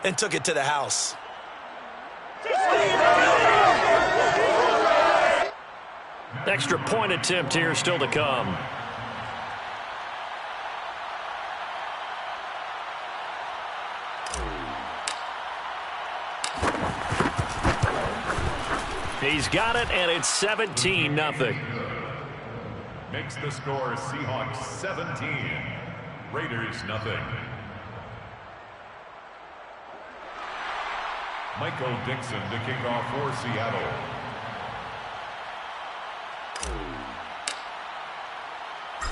and took it to the house. Extra point attempt here still to come. He's got it, and it's 17-0. Makes the score Seahawks 17, Raiders nothing. Michael Dixon to kick off for Seattle.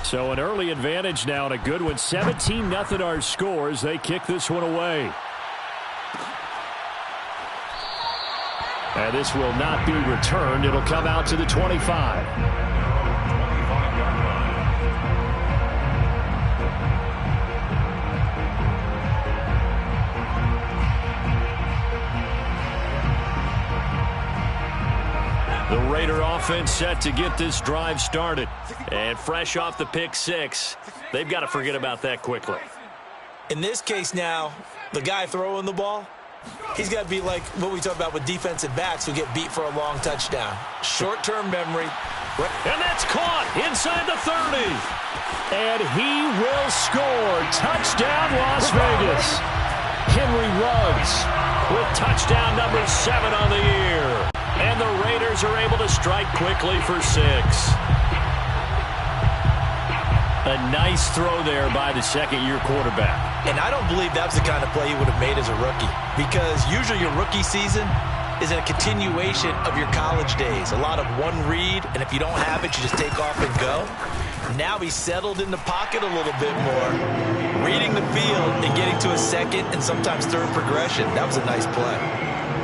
So an early advantage now and a good one. 17-0 our scores. They kick this one away. And this will not be returned. It'll come out to the 25. The Raider offense set to get this drive started. And fresh off the pick six, they've got to forget about that quickly. In this case now, the guy throwing the ball, he's got to be like what we talk about with defensive backs who get beat for a long touchdown. Short-term memory. And that's caught inside the 30. And he will score. Touchdown, Las Vegas. Henry Ruggs with touchdown number 7 on the year. And the Raiders are able to strike quickly for 6. A nice throw there by the second-year quarterback. And I don't believe that's the kind of play he would have made as a rookie, because usually your rookie season is a continuation of your college days. A lot of one read, and if you don't have it, you just take off and go. Now he's settled in the pocket a little bit more, reading the field and getting to a second and sometimes third progression. That was a nice play.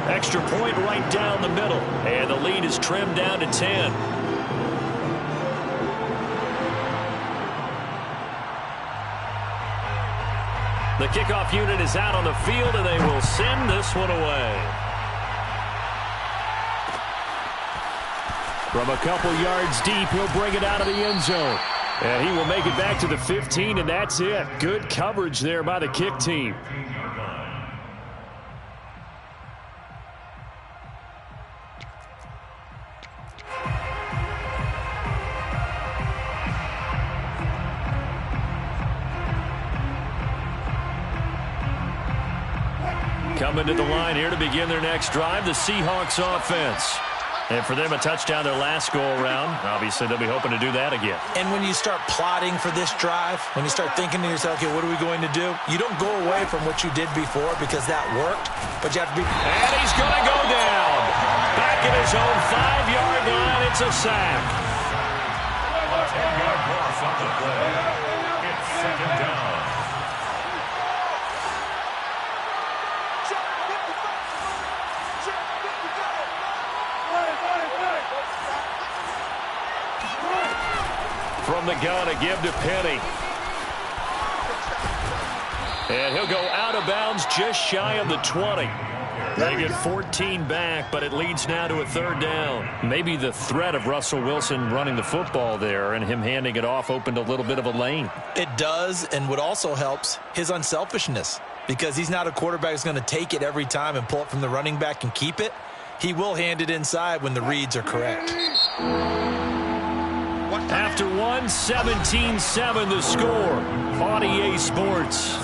Extra point right down the middle, and the lead is trimmed down to 10. The kickoff unit is out on the field, and they will send this one away. From a couple yards deep, he'll bring it out of the end zone. And he will make it back to the 15, and that's it. Good coverage there by the kick team. Coming to the line here to begin their next drive, the Seahawks offense. And for them, a touchdown their last go-around. Obviously, they'll be hoping to do that again. And when you start plotting for this drive, when you start thinking to yourself, okay, what are we going to do? You don't go away from what you did before because that worked, but you have to be... And he's going to go down. Back at his own 5-yard line, it's a sack. A 10-yard loss on the play. It's second down. From the gun, a give to Penny. And he'll go out of bounds just shy of the 20. They get 14 back, but it leads now to a third down. Maybe the threat of Russell Wilson running the football there and him handing it off opened a little bit of a lane. It does, and what also helps, his unselfishness. Because he's not a quarterback who's going to take it every time and pull it from the running back and keep it. He will hand it inside when the reads are correct. After 17-7 the score on EA Sports.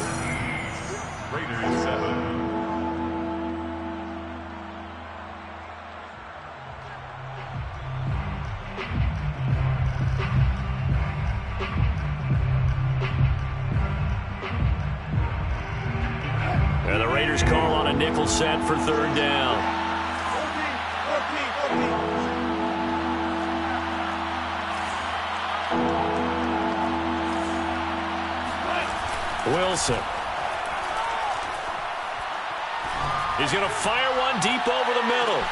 Raiders 7. And the Raiders call on a nickel set for third down. Wilson. He's going to fire one deep over the middle.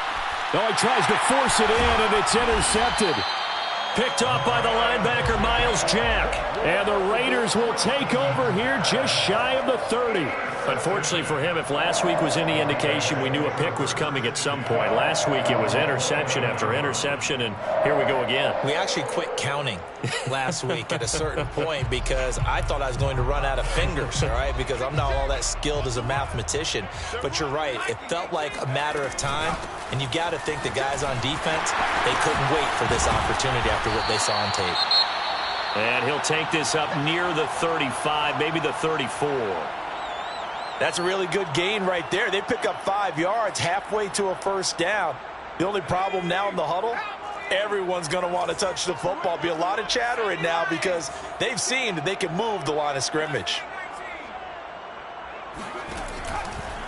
Oh, he tries to force it in, and it's intercepted. Picked off by the linebacker, Miles Jack. And the Raiders will take over here just shy of the 30. Unfortunately for him, if last week was any indication, we knew a pick was coming at some point. Last week it was interception after interception, and here we go again. We actually quit counting last week at a certain point because I thought I was going to run out of fingers, all right, because I'm not all that skilled as a mathematician. But you're right. It felt like a matter of time, and you got to think the guys on defense, they couldn't wait for this opportunity after what they saw on tape. And he'll take this up near the 35, maybe the 34. That's a really good gain right there. They pick up 5 yards halfway to a first down. The only problem now in the huddle, everyone's going to want to touch the football. Be a lot of chattering now because they've seen that they can move the line of scrimmage.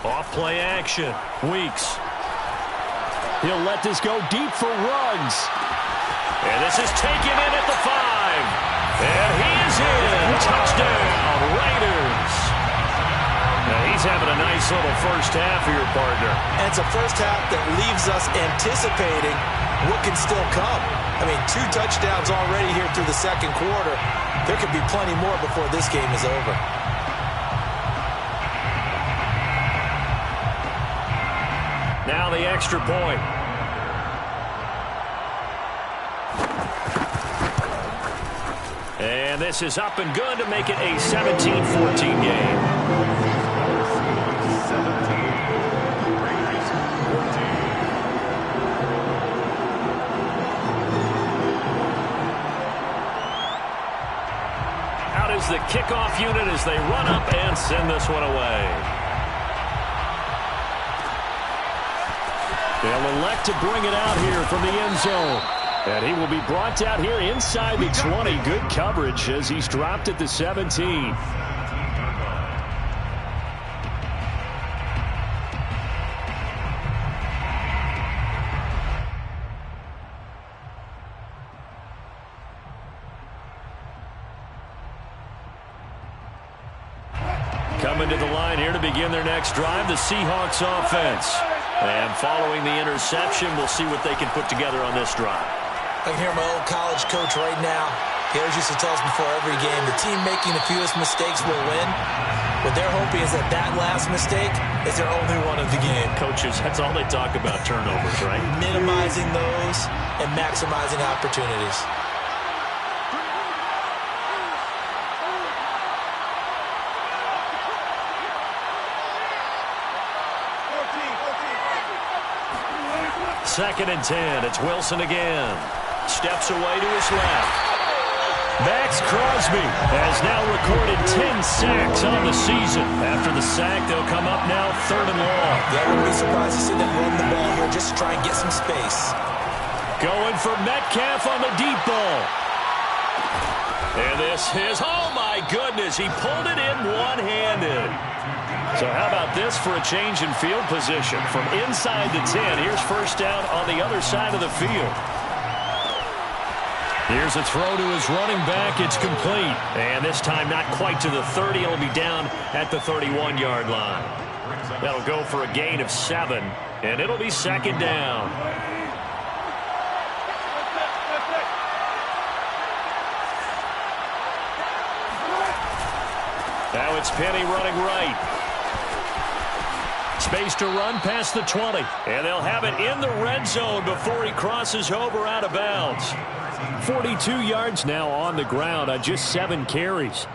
Off play action. Weeks. He'll let this go deep for Ruggs. And this is taken in at the 5. And he is in. Touchdown, Raiders. Now he's having a nice little first half for your partner. And it's a first half that leaves us anticipating what can still come. I mean, 2 touchdowns already here through the second quarter. There could be plenty more before this game is over. Now the extra point. And this is up and good to make it a 17-14 game. Out is the kickoff unit as they run up and send this one away. They'll elect to bring it out here from the end zone. And he will be brought out here inside the 20. Good coverage as he's dropped at the 17. Coming to the line here to begin their next drive, the Seahawks offense. And following the interception, we'll see what they can put together on this drive. I can hear my old college coach right now. He always used to tell us before every game, the team making the fewest mistakes will win. What they're hoping is that that last mistake is their only one of the game. Coaches, that's all they talk about, turnovers, right? Minimizing those and maximizing opportunities. Second and 10. It's Wilson again. Steps away to his left. Max Crosby has now recorded 10 sacks on the season. After the sack, they'll come up now 3rd and long. Yeah, I wouldn't be surprised to see them run the ball here just to try and get some space. Going for Metcalf on the deep ball. And this is, oh my goodness, he pulled it in one-handed. So how about this for a change in field position? From inside the 10, here's first down on the other side of the field. Here's a throw to his running back. It's complete. And this time not quite to the 30. It'll be down at the 31-yard line. That'll go for a gain of 7. And it'll be second down. Now it's Penny running right. Space to run past the 20. And they'll have it in the red zone before he crosses over out of bounds. 42 yards now on the ground on just 7 carries.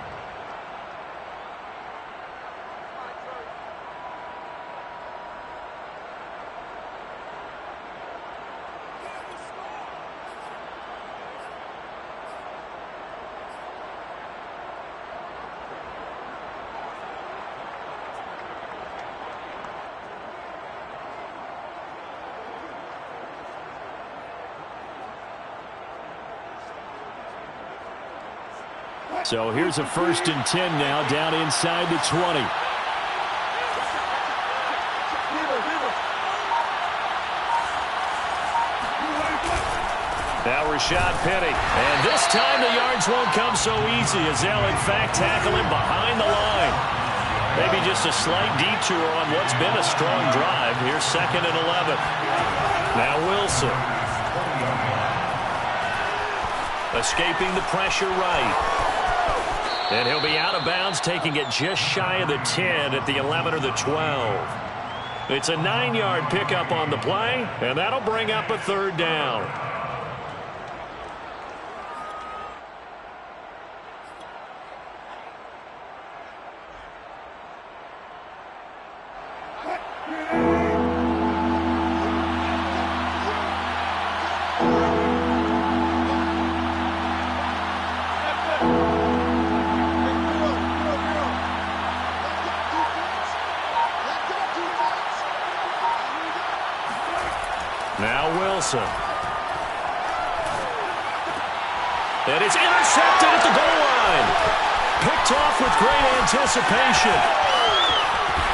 So here's a 1st and 10 now down inside the 20. Now Rashad Penny. And this time the yards won't come so easy as they'll in fact tackle him behind the line. Maybe just a slight detour on what's been a strong drive. Here's 2nd and 11. Now Wilson. Escaping the pressure right. And he'll be out of bounds, taking it just shy of the 10 at the 11 or the 12. It's a 9-yard pickup on the play, and that'll bring up a third down. Now Wilson. And it's intercepted at the goal line. Picked off with great anticipation.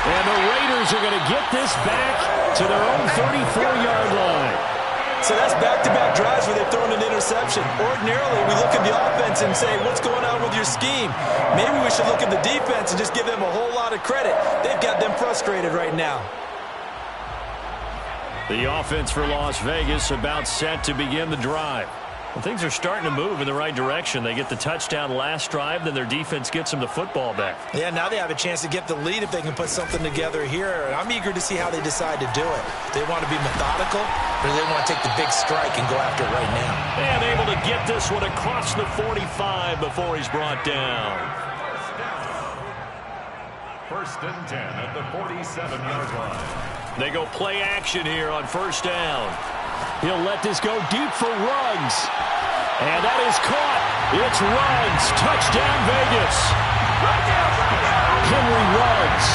And the Raiders are going to get this back to their own 34-yard line. So that's back-to-back drives where they've thrown an interception. Ordinarily, we look at the offense and say, what's going on with your scheme? Maybe we should look at the defense and just give them a whole lot of credit. They've got them frustrated right now. The offense for Las Vegas about set to begin the drive. Well, things are starting to move in the right direction. They get the touchdown last drive, then their defense gets them the football back. Yeah, now they have a chance to get the lead if they can put something together here. I'm eager to see how they decide to do it. They want to be methodical, or they want to take the big strike and go after it right now. And able to get this one across the 45 before he's brought down. First and 10 at the 47-yard line. They go play action here on first down. He'll let this go deep for Ruggs. And that is caught. It's Ruggs. Touchdown, Vegas. Henry Ruggs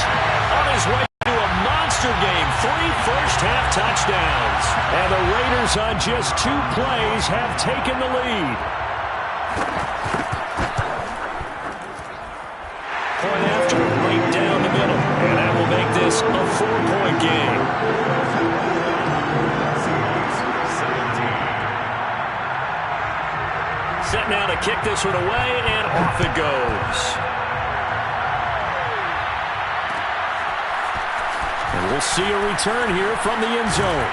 on his way to a monster game. 3 first-half touchdowns. And the Raiders on just 2 plays have taken the lead. Point after, right down the middle. And that will make this a 4-point game. Set now to kick this one away, and off it goes. And we'll see a return here from the end zone.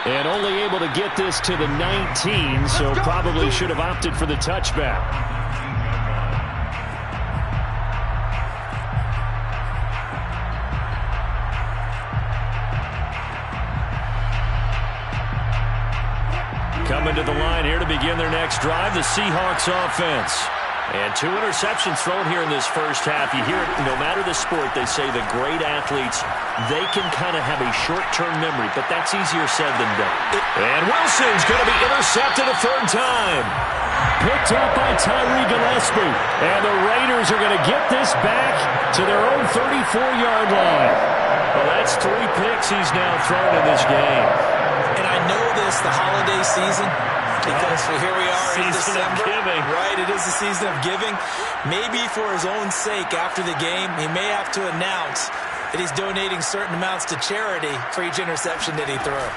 And only able to get this to the 19, so probably should have opted for the touchback. Coming to the line here to begin their next drive, the Seahawks offense. And 2 interceptions thrown here in this first half. You hear it, no matter the sport, they say the great athletes, they can kind of have a short-term memory, but that's easier said than done. And Wilson's going to be intercepted a third time. Picked up by Tyree Gillespie. And the Raiders are going to get this back to their own 34-yard line. Well, that's 3 picks he's now thrown in this game. And I know this, the holiday season, because here we are in December. Right, it is the season of giving. Maybe for his own sake after the game, he may have to announce that he's donating certain amounts to charity for each interception that he throws.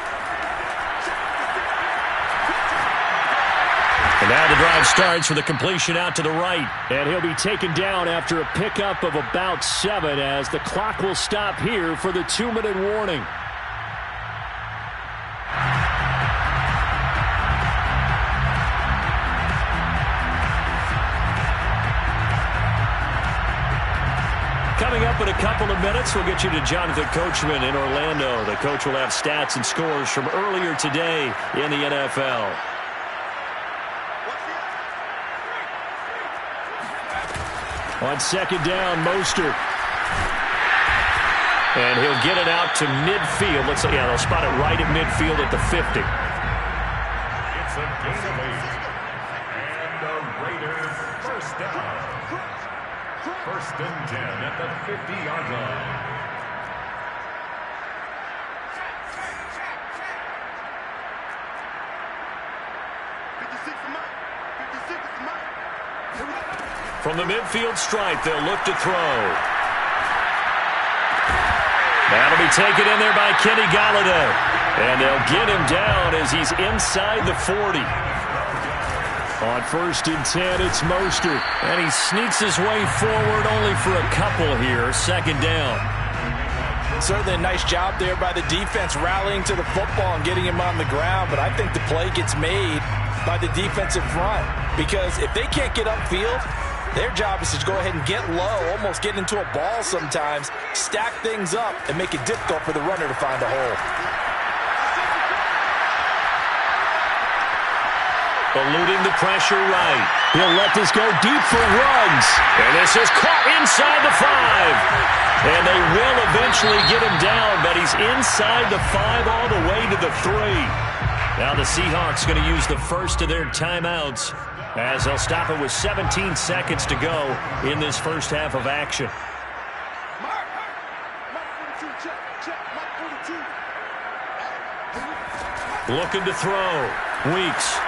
And now the drive starts with a completion out to the right. And he'll be taken down after a pickup of about 7 as the clock will stop here for the 2-minute warning. Coming up in a couple of minutes, we'll get you to Jonathan Coachman in Orlando. The coach will have stats and scores from earlier today in the NFL. On second down, Mostert. And he'll get it out to midfield. Looks like, yeah, they'll spot it right at midfield at the 50. It's a gain of 8. And the Raiders first down. First and 10 at the 50-yard line. From the midfield stripe, they'll look to throw. That'll be taken in there by Kenny Golladay. And they'll get him down as he's inside the 40. On first and 10, it's Mostert. And he sneaks his way forward only for a couple here. Second down. Certainly a nice job there by the defense rallying to the football and getting him on the ground. But I think the play gets made by the defensive front. Because if they can't get upfield, Their job is to go ahead and get low, almost get into a ball sometimes, stack things up, and make it difficult for the runner to find a hole. Eluding the pressure right. He'll let this go deep for Ruggs. And this is caught inside the 5. And they will eventually get him down, but he's inside the 5 all the way to the 3. Now the Seahawks going to use the first of their timeouts as they'll stop it with 17 seconds to go in this first half of action. Looking to throw. Weeks.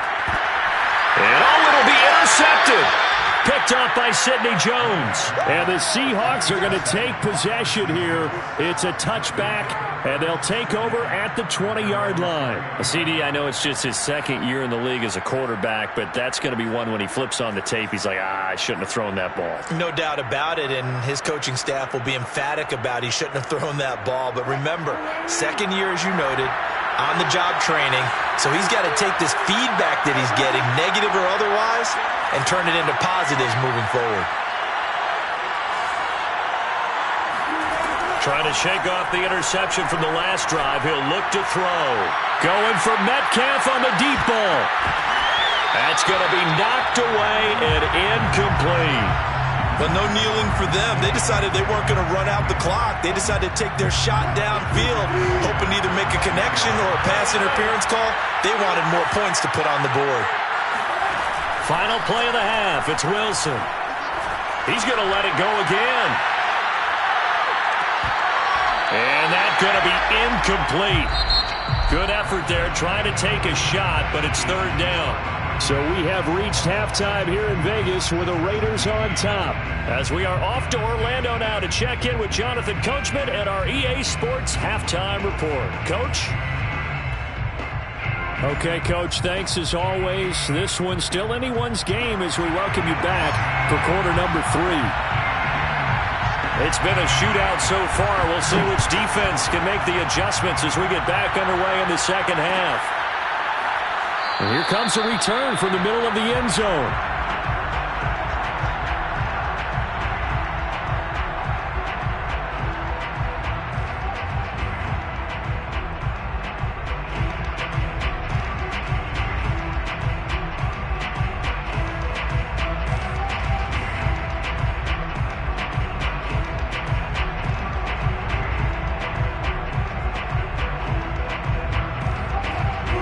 And it'll be intercepted. Picked up by Sidney Jones. And the Seahawks are going to take possession here. It's a touchback, and they'll take over at the 20-yard line. CD, I know it's just his second year in the league as a quarterback, but that's going to be one when he flips on the tape, he's like, I shouldn't have thrown that ball. No doubt about it, and his coaching staff will be emphatic about he shouldn't have thrown that ball. But remember, second year, as you noted, on-the-job training, so he's got to take this feedback that he's getting, negative or otherwise, and turn it into positives moving forward. Trying to shake off the interception from the last drive. He'll look to throw. Going for Metcalf on the deep ball. That's going to be knocked away and incomplete. But no kneeling for them. They decided they weren't going to run out the clock. They decided to take their shot downfield, hoping to either make a connection or a pass interference call. They wanted more points to put on the board. Final play of the half. It's Wilson. He's going to let it go again. And that's going to be incomplete. Good effort there trying to take a shot, but it's third down. So we have reached halftime here in Vegas with the Raiders on top. As we are off to Orlando now to check in with Jonathan Coachman at our EA Sports Halftime Report. Coach? Okay, Coach, thanks as always. This one's still anyone's game as we welcome you back for quarter number 3. It's been a shootout so far. We'll see which defense can make the adjustments as we get back underway in the second half. And here comes a return from the middle of the end zone.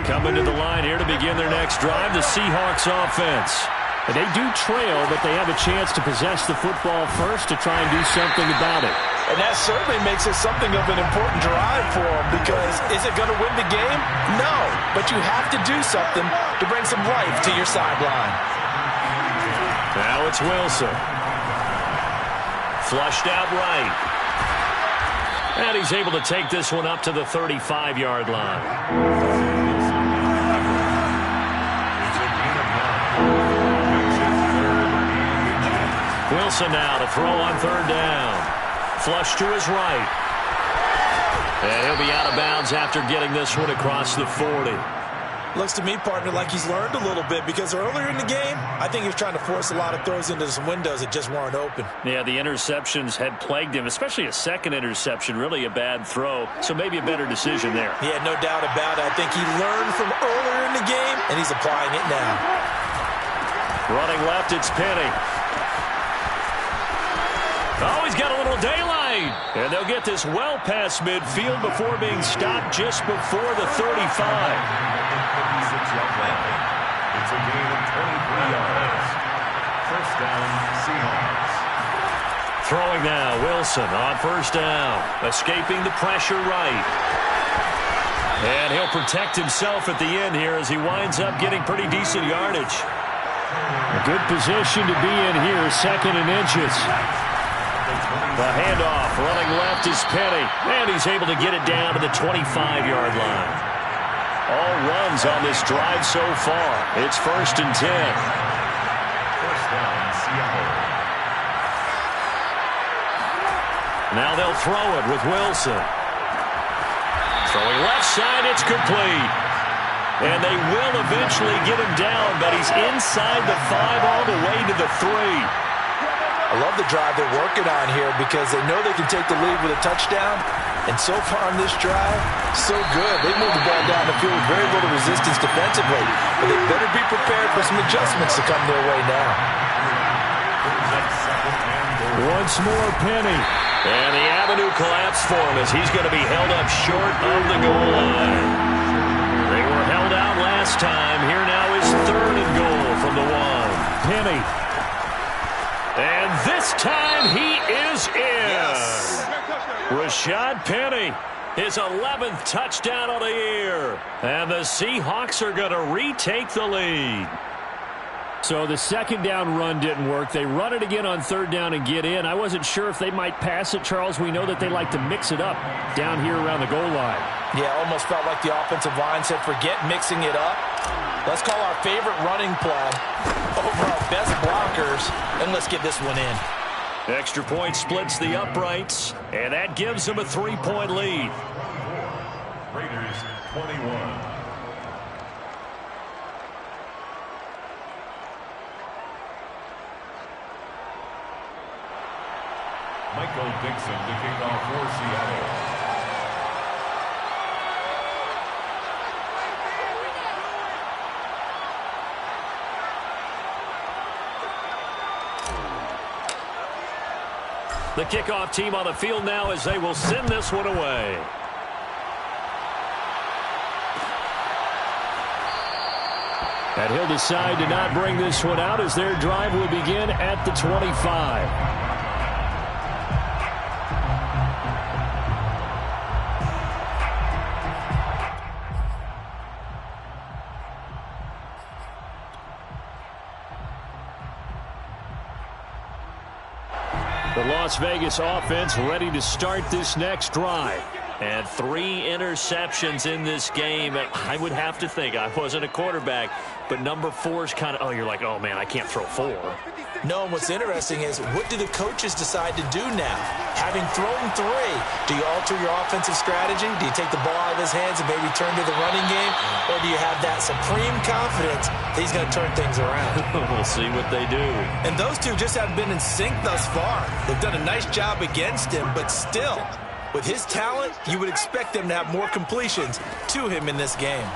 Coming to the line here to begin their next drive, the Seahawks offense. And they do trail, but they have a chance to possess the football first to try and do something about it. And that certainly makes it something of an important drive for them, because is it going to win the game? No, but you have to do something to bring some life to your sideline. Now it's Wilson. Flushed out right. And he's able to take this one up to the 35-yard line. Wilson now to throw on third down. Flush to his right. And he'll be out of bounds after getting this one across the 40. Looks to me, partner, like he's learned a little bit, because earlier in the game, I think he was trying to force a lot of throws into some windows that just weren't open. Yeah, the interceptions had plagued him, especially a second interception, really a bad throw. So maybe a better decision there. Yeah, no doubt about it. I think he learned from earlier in the game, and he's applying it now. Running left, it's Penny. Oh, he's got a little daylight. And they'll get this well past midfield before being stopped just before the 35. It's a gain of 23 yards. First down, Seahawks. Throwing now, Wilson on first down. Escaping the pressure right. And he'll protect himself at the end here as he winds up getting pretty decent yardage. A good position to be in here, second and inches. The handoff, running left is Penny, and he's able to get it down to the 25-yard line. All runs on this drive so far. It's first and 10. First down, Seattle. Now they'll throw it with Wilson. Throwing left side, it's complete. And they will eventually get him down, but he's inside the 5 all the way to the 3. I love the drive they're working on here because they know they can take the lead with a touchdown. And so far on this drive, so good. They moved the ball down the field with very little resistance defensively. But they better be prepared for some adjustments to come their way now. Once more, Penny. And the avenue collapsed for him as he's going to be held up short of the goal line. They were held out last time. Here now is 3rd and goal from the 1. Penny. And this time he is in. Yes. Rashad Penny, his 11th touchdown of the year. And the Seahawks are going to retake the lead. So the second down run didn't work. They run it again on 3rd down and get in. I wasn't sure if they might pass it, Charles. We know that they like to mix it up down here around the goal line. Yeah, almost felt like the offensive line said, forget mixing it up. Let's call our favorite running play over our best blockers, and let's get this one in. Extra point splits the uprights, and that gives them a 3-point lead. Raiders 21. Michael Dixon to kick off for Seattle. The kickoff team on the field now as they will send this one away. And he'll decide to not bring this one out as their drive will begin at the 25. The Las Vegas offense ready to start this next drive. And 3 interceptions in this game. I would have to think, I wasn't a quarterback, but number 4 is kind of, oh, you're like, oh, man, I can't throw 4. No, and what's interesting is, what do the coaches decide to do now? Having thrown 3, do you alter your offensive strategy? Do you take the ball out of his hands and maybe turn to the running game? Or do you have that supreme confidence that he's going to turn things around? We'll see what they do. And those two just haven't been in sync thus far. They've done a nice job against him, but still, with his talent, you would expect them to have more completions to him in this game.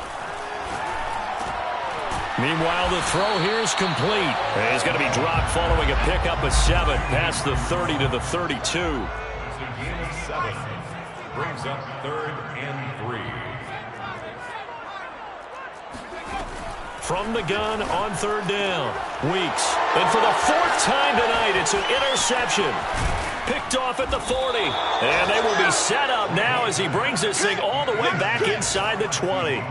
Meanwhile, the throw here is complete. He's going to be dropped following a pickup of 7 past the 30 to the 32. It's a gain of 7. Brings up 3rd and 3. From the gun on 3rd down. Weeks. And for the 4th time tonight, it's an interception. Picked off at the 40. And they will be set up now as he brings this thing all the way back inside the 20.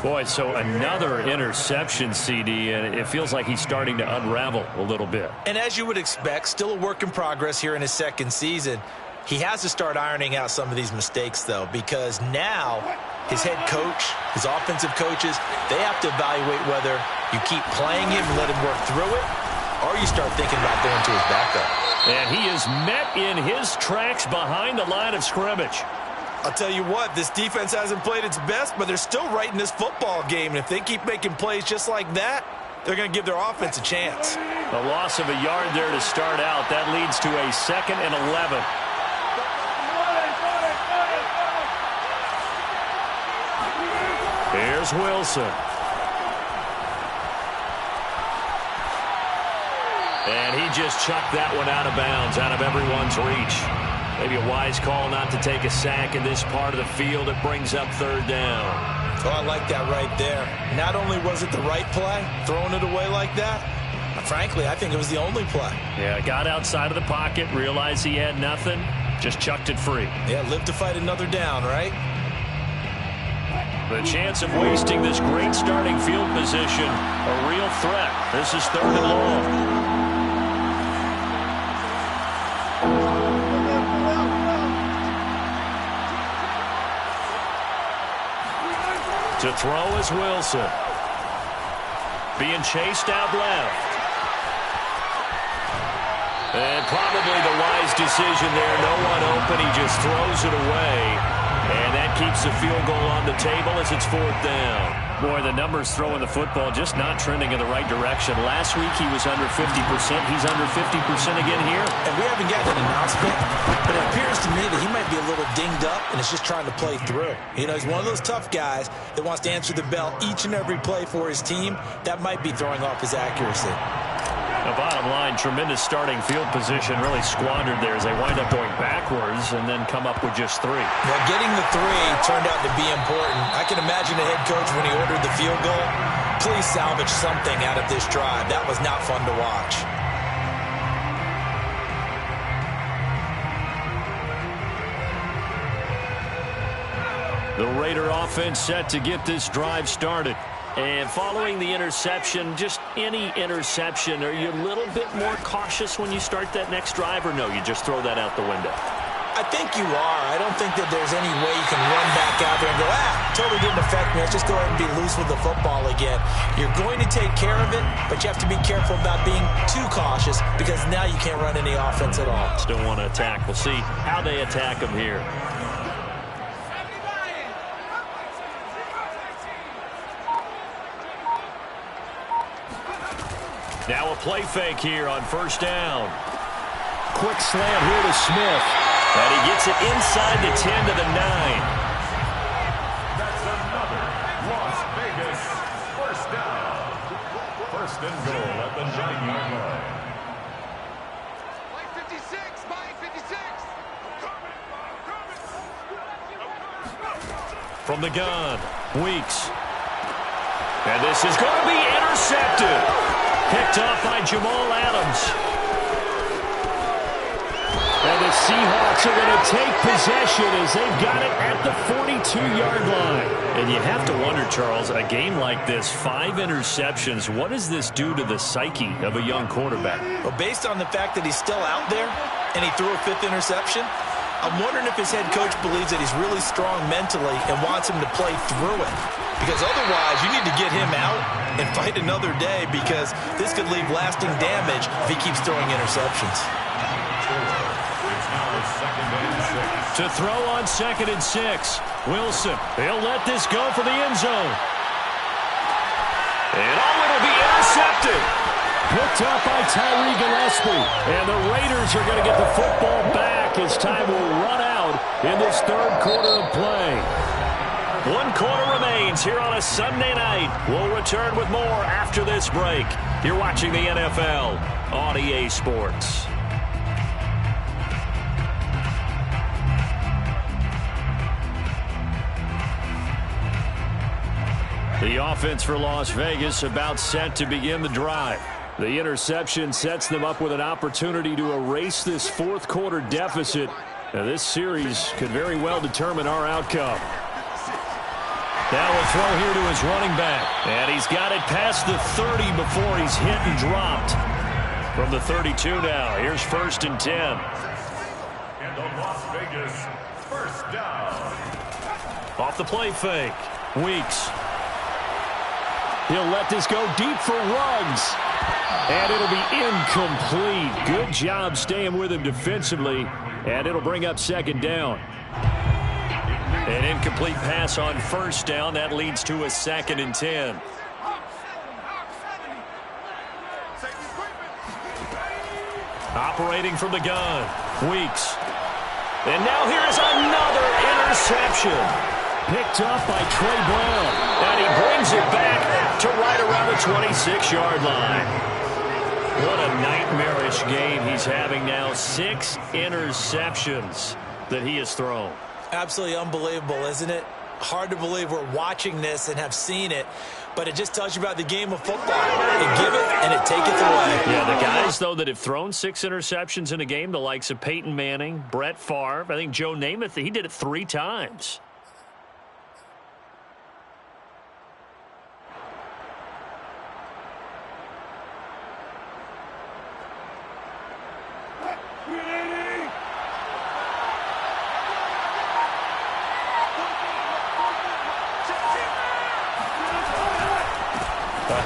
Boy, so another interception, CD, and it feels like he's starting to unravel a little bit. And as you would expect, still a work in progress here in his 2nd season. He has to start ironing out some of these mistakes, though, because now his head coach, his offensive coaches, they have to evaluate whether you keep playing him and let him work through it, or you start thinking about going to his backup. And he is met in his tracks behind the line of scrimmage. I'll tell you what, this defense hasn't played its best, but they're still right in this football game. And if they keep making plays just like that, they're going to give their offense a chance. A loss of a yard there to start out. That leads to a 2nd and 11. Here's Wilson. And he just chucked that one out of bounds, out of everyone's reach. Maybe a wise call not to take a sack in this part of the field. It brings up 3rd down. Oh, I like that right there. Not only was it the right play, throwing it away like that, frankly, I think it was the only play. Yeah, got outside of the pocket, realized he had nothing, just chucked it free. Yeah, live to fight another down, right? The chance of wasting this great starting field position, a real threat. This is 3rd and long. To throw is Wilson. Being chased out left. And probably the wise decision there. No one open. He just throws it away. And that keeps the field goal on the table as it's 4th down. Boy, the numbers throwing the football just not trending in the right direction. Last week he was under 50%. He's under 50% again here. And we haven't gotten an announcement, but it appears to me that he might be a little dinged up and is just trying to play through. You know, he's one of those tough guys that wants to answer the bell each and every play for his team. That might be throwing off his accuracy. The bottom line, tremendous starting field position, really squandered there as they wind up going backwards and then come up with just 3. Well, getting the 3 turned out to be important. I can imagine the head coach when he ordered the field goal. Please salvage something out of this drive. That was not fun to watch. The Raider offense set to get this drive started. And following the interception, just any interception, are you a little bit more cautious when you start that next drive, or no, you just throw that out the window? I think you are. I don't think that there's any way you can run back out there and go, totally didn't affect me. Let's just go ahead and be loose with the football again. You're going to take care of it, but you have to be careful about being too cautious because now you can't run any offense at all. Still want to attack. We'll see how they attack them here. Now a play fake here on 1st down. Quick slant here to Smith. And he gets it inside the 10 to the 9. That's another Las Vegas 1st down. 1st and goal at the 9-yard line. Mike 56, Mike 56. From the gun, Weeks. And this is going to be intercepted. Picked off by Jamal Adams. And the Seahawks are going to take possession as they've got it at the 42-yard line. And you have to wonder, Charles, a game like this, 5 interceptions, what does this do to the psyche of a young quarterback? Well, based on the fact that he's still out there and he threw a 5th interception, I'm wondering if his head coach believes that he's really strong mentally and wants him to play through it. Because otherwise, you need to get him out and fight another day because this could leave lasting damage if he keeps throwing interceptions. To throw on 2nd and 6. Wilson, he'll let this go for the end zone. And it'll be intercepted. Picked up by Tyree Gillespie. And the Raiders are going to get the football back as time will run out in this 3rd quarter of play. 1 quarter remains here on a Sunday night. We'll return with more after this break. You're watching the NFL on EA Sports. The offense for Las Vegas about set to begin the drive. The interception sets them up with an opportunity to erase this 4th quarter deficit. Now, this series could very well determine our outcome. Now a throw here to his running back. And he's got it past the 30 before he's hit and dropped. From the 32 now, here's 1st and 10. And the Las Vegas 1st down. Off the play fake. Weeks. He'll let this go deep for Ruggs. And it'll be incomplete. Good job staying with him defensively. And it'll bring up 2nd down. An incomplete pass on 1st down. That leads to a 2nd and 10. Operating from the gun. Weeks. And now here's another interception. Picked up by Trey Brown. And he brings it back to right around the 26-yard line. What a nightmarish game he's having now. 6 interceptions that he has thrown. Absolutely unbelievable, isn't it? Hard to believe we're watching this and have seen it, but it just tells you about the game of football. It give it and it taketh away. Yeah, the guys, though, that have thrown 6 interceptions in a game, the likes of Peyton Manning, Brett Favre, I think Joe Namath, he did it 3 times.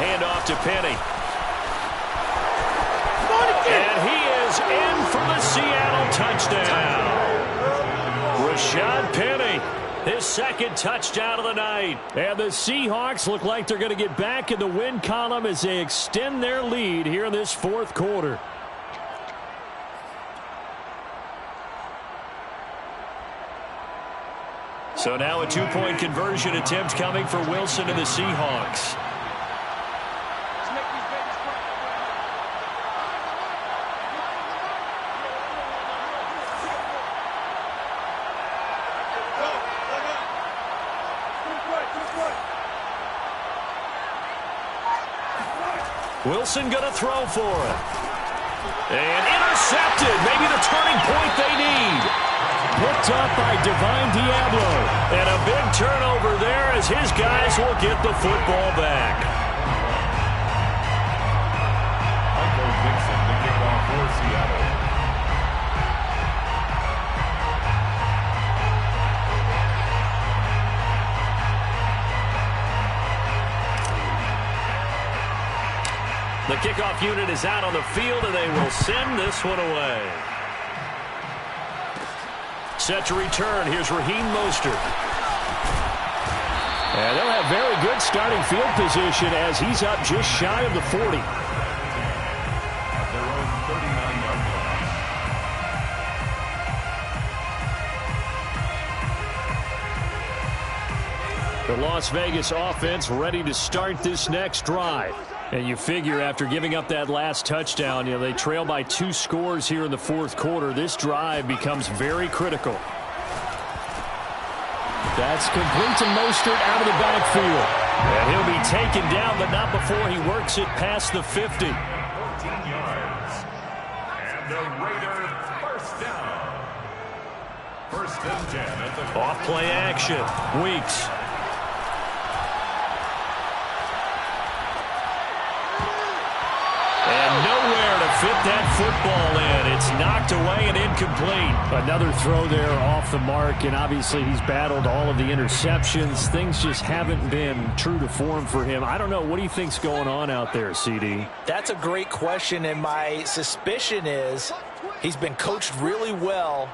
Handoff to Penny. And he is in for the Seattle touchdown. Rashad Penny His second touchdown of the night. And the Seahawks look like they're going to get back in the win column as they extend their lead here in this fourth quarter. So now a two-point conversion attempt coming for Wilson and the Seahawks. Wilson going to throw for it. And intercepted. Maybe the turning point they need. Picked up by Divine Diablo. And a big turnover there as his guys will get the football back. Michael Dixon to kick off for Seattle. The kickoff unit is out on the field, and they will send this one away. Set to return. Here's Raheem Mostert. And they'll have very good starting field position as he's up just shy of the 40. At their own 39-yard line. The Las Vegas offense ready to start this next drive. And you figure after giving up that last touchdown, they trail by 2 scores here in the fourth quarter. This drive becomes very critical. That's complete to Mostert out of the backfield. And he'll be taken down, but not before he works it past the 50. 14 yards. And the Raiders first down. First and 10 at the Off play action. Weeks. And nowhere to fit that football in. It's knocked away and incomplete. Another throw there off the mark, and obviously he's battled all of the interceptions. Things just haven't been true to form for him. I don't know. What do you think's going on out there, CD? That's a great question, and my suspicion is he's been coached really well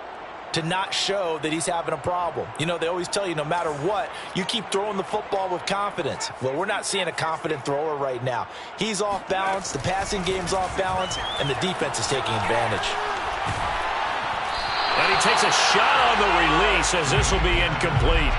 to not show that he's having a problem. They always tell you no matter what, you keep throwing the football with confidence. Well, we're not seeing a confident thrower right now. He's off balance, the passing game's off balance, and the defense is taking advantage. And he takes a shot on the release as this will be incomplete.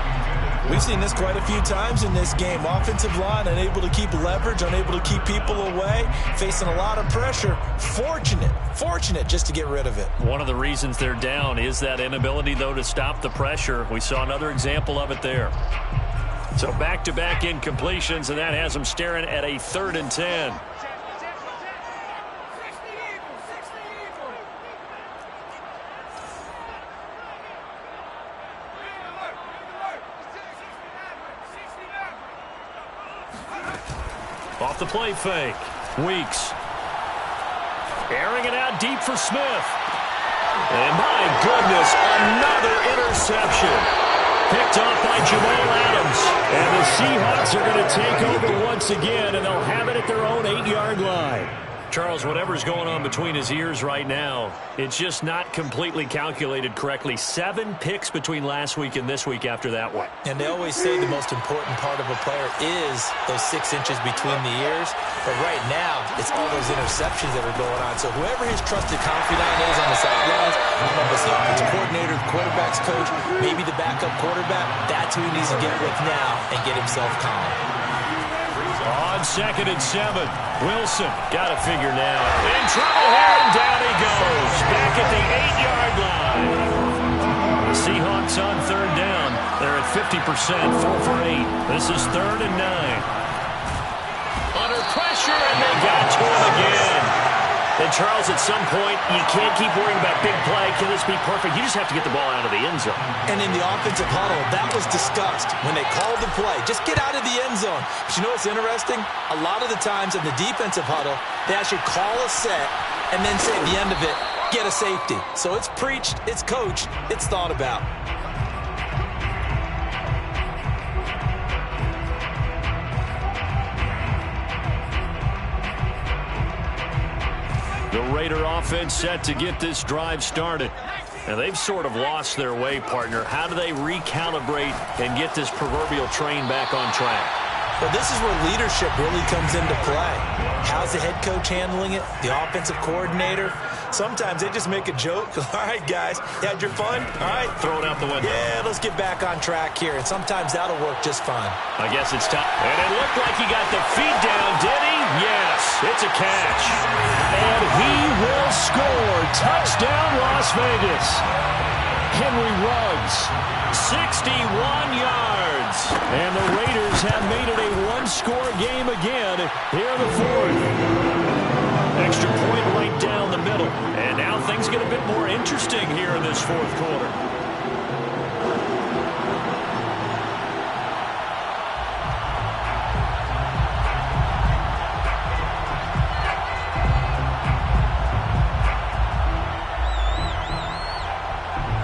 We've seen this quite a few times in this game. Offensive line unable to keep leverage, unable to keep people away, facing a lot of pressure. Fortunate just to get rid of it. One of the reasons they're down is that inability, though, to stop the pressure. We saw another example of it there. So back-to-back incompletions, and that has them staring at a 3rd and 10. Off the play fake. Weeks. Airing it out deep for Smith. And my goodness, another interception. Picked off by Jamal Adams. And the Seahawks are going to take over once again, and they'll have it at their own 8-yard line. Charles, whatever's going on between his ears right now, it's just not completely calculated correctly. 7 picks between last week and this week after that one. And they always say the most important part of a player is those 6 inches between the ears. But right now, it's all those interceptions that are going on. So whoever his trusted confidant is on the sidelines, I don't know if it's the offensive coordinator, the quarterback's coach, maybe the backup quarterback, that's who he needs to get with now and get himself calm. On 2nd and 7, Wilson got to figure now. In trouble here, and down he goes. Back at the 8-yard line. The Seahawks on 3rd down. They're at 50%, 4 for 8. This is 3rd and 9. Under pressure, and they got to him again. And Charles, at some point, you can't keep worrying about big play. Can this be perfect? You just have to get the ball out of the end zone. And in the offensive huddle, that was discussed when they called the play. Just get out of the end zone. But you know what's interesting? A lot of the times in the defensive huddle, they actually call a set and then say at the end of it, get a safety. So it's preached, it's coached, it's thought about. The Raider offense set to get this drive started. And they've sort of lost their way, partner. How do they recalibrate and get this proverbial train back on track? Well, this is where leadership really comes into play. How's the head coach handling it? The offensive coordinator? Sometimes they just make a joke. All right, guys, you had your fun? All right. Throw it out the window. Yeah, let's get back on track here. And sometimes that'll work just fine. I guess it's time. And it looked like he got the feet down, did he? Yes, it's a catch. And he will score. Touchdown, Las Vegas. Henry Ruggs, 61 yards. And the Raiders have made it a one-score game again here in the fourth. Extra point right down the middle. And now things get a bit more interesting here in this fourth quarter.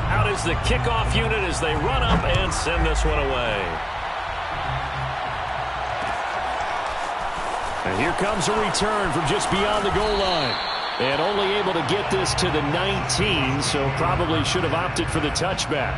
Out is the kickoff unit as they run up and send this one away. And here comes a return from just beyond the goal line. And only able to get this to the 19, so probably should have opted for the touchback.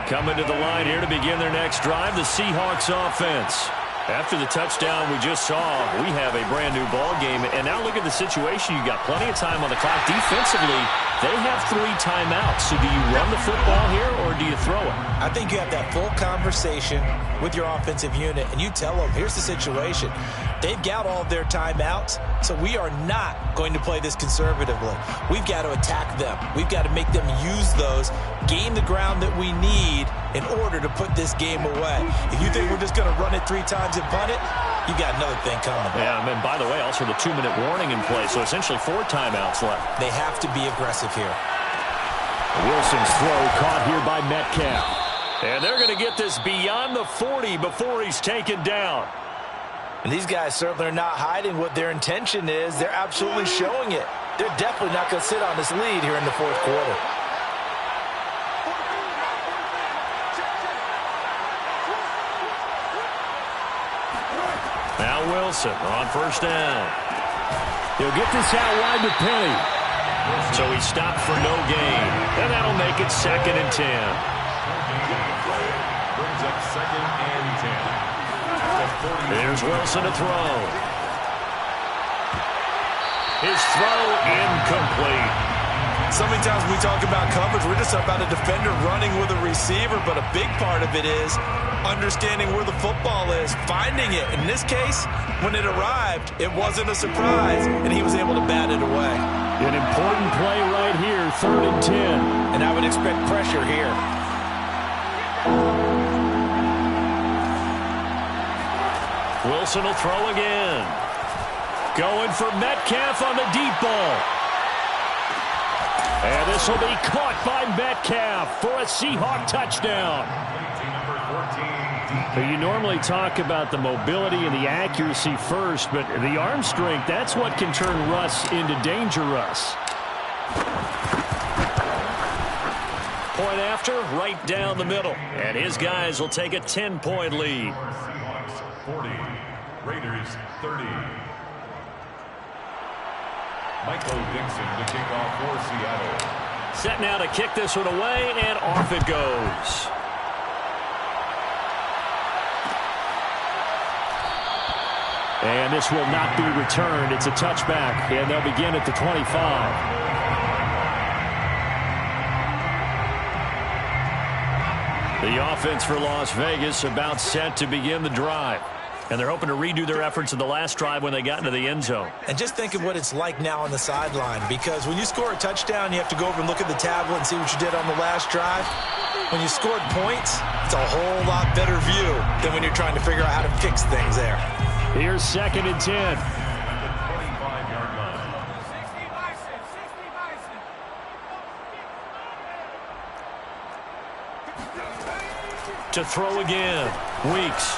Coming to the line here to begin their next drive, the Seahawks offense. After the touchdown we just saw, we have a brand new ball game. And now look at the situation. You got plenty of time on the clock. Defensively, they have 3 timeouts. So do you run the football here or do you throw it? I think you have that full conversation with your offensive unit, and you tell them, here's the situation. They've got all of their timeouts, so we are not going to play this conservatively. We've got to attack them. We've got to make them use those, gain the ground that we need in order to put this game away. If you think we're just going to run it 3 times and punt it, you got another thing coming. Yeah, and by the way, also the 2-minute warning in play, so essentially 4 timeouts left. They have to be aggressive here. Wilson's throw caught here by Metcalf. And they're going to get this beyond the 40 before he's taken down. And these guys certainly are not hiding what their intention is. They're absolutely showing it. They're definitely not going to sit on this lead here in the fourth quarter. Now Wilson on first down. He'll get this out wide to Penny. So he stopped for no gain. And that'll make it 2nd and 10. Brings up 2nd and 10. There's Wilson to throw. His throw incomplete. So many times when we talk about coverage, we're just about a defender running with a receiver, but a big part of it is understanding where the football is, finding it. In this case, when it arrived, it wasn't a surprise, and he was able to bat it away. An important play right here, 3rd and 10. And I would expect pressure here. Wilson will throw again. Going for Metcalf on the deep ball. And this will be caught by Metcalf for a Seahawk touchdown. You normally talk about the mobility and the accuracy first, but the arm strength, that's what can turn Russ into Danger Russ. Point after, right down the middle. And his guys will take a 10-point lead. Seahawks 40, Raiders 30. Michael Dixon to kick off for Seattle. Set now to kick this one away, and off it goes. And this will not be returned. It's a touchback, and they'll begin at the 25. The offense for Las Vegas about set to begin the drive. And they're hoping to redo their efforts in the last drive when they got into the end zone. And just think of what it's like now on the sideline, because when you score a touchdown, you have to go over and look at the tablet and see what you did on the last drive. When you scored points, it's a whole lot better view than when you're trying to figure out how to fix things there. Here's 2nd and 10. Yard line. To throw again. Weeks.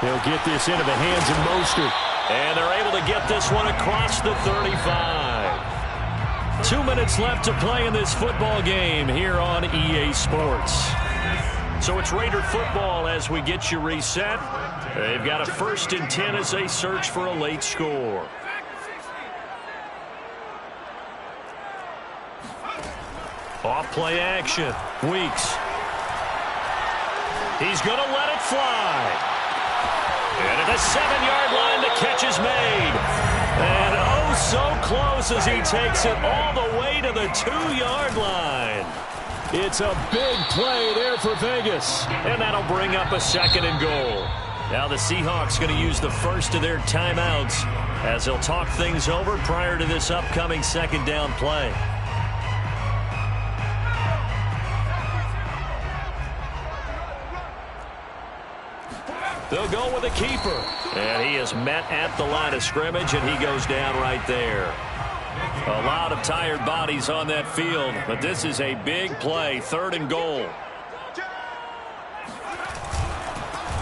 He'll get this into the hands of Mostert. And they're able to get this one across the 35. 2 minutes left to play in this football game here on EA Sports. So it's Raider football as we get you reset. They've got a 1st and 10 as they search for a late score. Off play action. Weeks. He's going to let it fly. And at the 7-yard line, the catch is made. And oh, so close as he takes it all the way to the 2-yard line. It's a big play there for Vegas. And that'll bring up a 2nd and goal. Now the Seahawks going to use the first of their timeouts as they'll talk things over prior to this upcoming 2nd down play. They'll go with a keeper. And he is met at the line of scrimmage, and he goes down right there. A lot of tired bodies on that field, but this is a big play. 3rd and goal.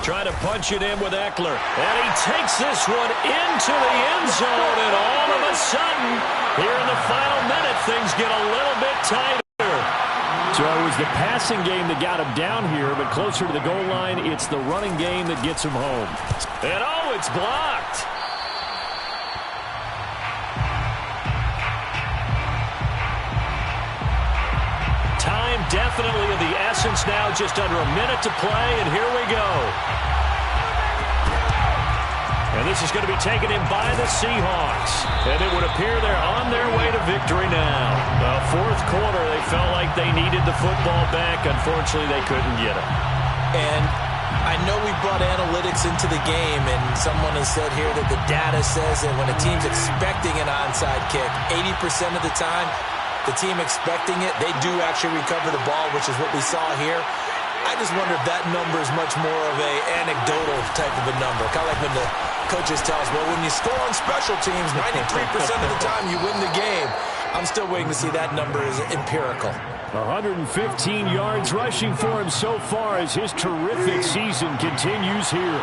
Trying to punch it in with Eckler. And he takes this one into the end zone, and all of a sudden, here in the final minute, things get a little bit tighter. So it was the passing game that got him down here, but closer to the goal line, it's the running game that gets him home. And oh, it's blocked. Time definitely of the essence now, just under a minute to play, and here we go. And this is going to be taken in by the Seahawks. And it would appear they're on their way to victory now. The 4th quarter, they felt like they needed the football back. Unfortunately, they couldn't get it. And I know we brought analytics into the game, and someone has said here that the data says that when a team's expecting an onside kick, 80% of the time, the team expecting it, they do actually recover the ball, which is what we saw here. I just wonder if that number is much more of a anecdotal type of a number. Kind of like when the coaches tell us, well, when you score on special teams, 93% of the time you win the game. I'm still waiting to see that number is empirical. 115 yards rushing for him so far as his terrific season continues here.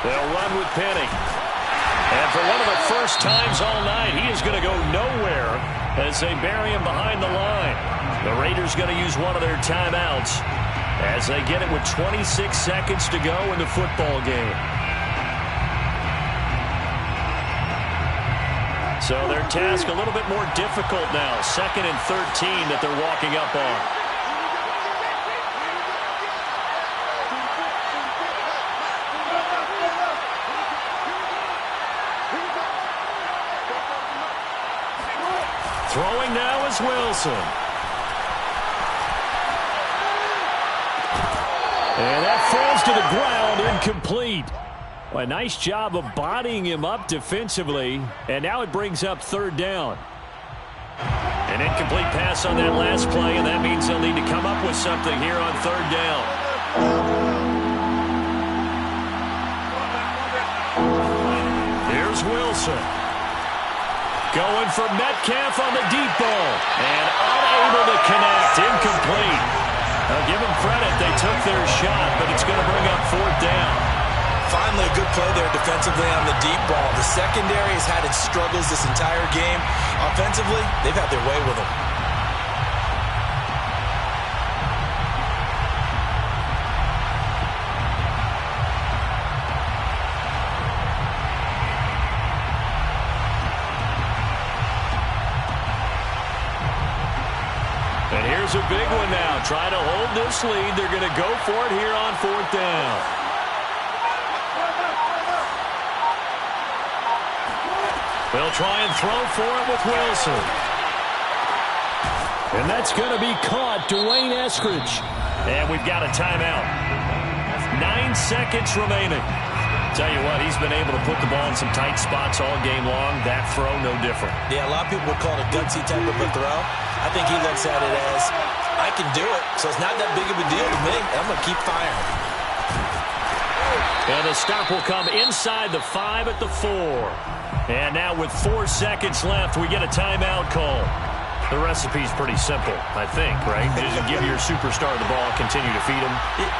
They'll run with Penny. And for one of the first times all night, he is going to go nowhere as they bury him behind the line. The Raiders going to use one of their timeouts as they get it with 26 seconds to go in the football game. So their task a little bit more difficult now. 2nd and 13 that they're walking up on. Throwing now is Wilson. And that falls to the ground, incomplete. A nice job of bodying him up defensively, and now it brings up 3rd down. An incomplete pass on that last play, and that means they'll need to come up with something here on 3rd down. Here's Wilson. Going for Metcalf on the deep ball. And unable to connect. Incomplete. Now give them credit. They took their shot, but it's going to bring up 4th down. Finally a good play there defensively on the deep ball. The secondary has had its struggles this entire game. Offensively, they've had their way with them. And here's a big one now. Trying to hold this lead. They're going to go for it here on 4th down. They'll try and throw for it with Wilson. And that's going to be caught. Dwayne Eskridge. And we've got a timeout. 9 seconds remaining. Tell you what, he's been able to put the ball in some tight spots all game long. That throw, no different. Yeah, a lot of people would call it a gutsy type of a throw. I think he looks at it as, I can do it, so it's not that big of a deal to me. I'm going to keep firing. And the stop will come inside the 5 at the 4. And now with 4 seconds left, we get a timeout call. The recipe's pretty simple, I think, right? Just give your superstar the ball, continue to feed him.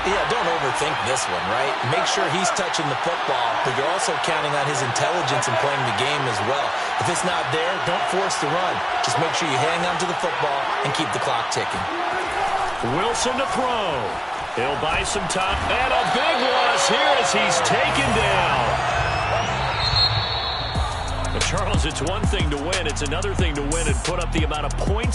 Yeah, don't overthink this one, right? Make sure he's touching the football, but you're also counting on his intelligence in playing the game as well. If it's not there, don't force the run. Just make sure you hang on to the football and keep the clock ticking. Wilson to throw. He'll buy some time. And a big loss here as he's taken down. But Charles, it's one thing to win. It's another thing to win and put up the amount of points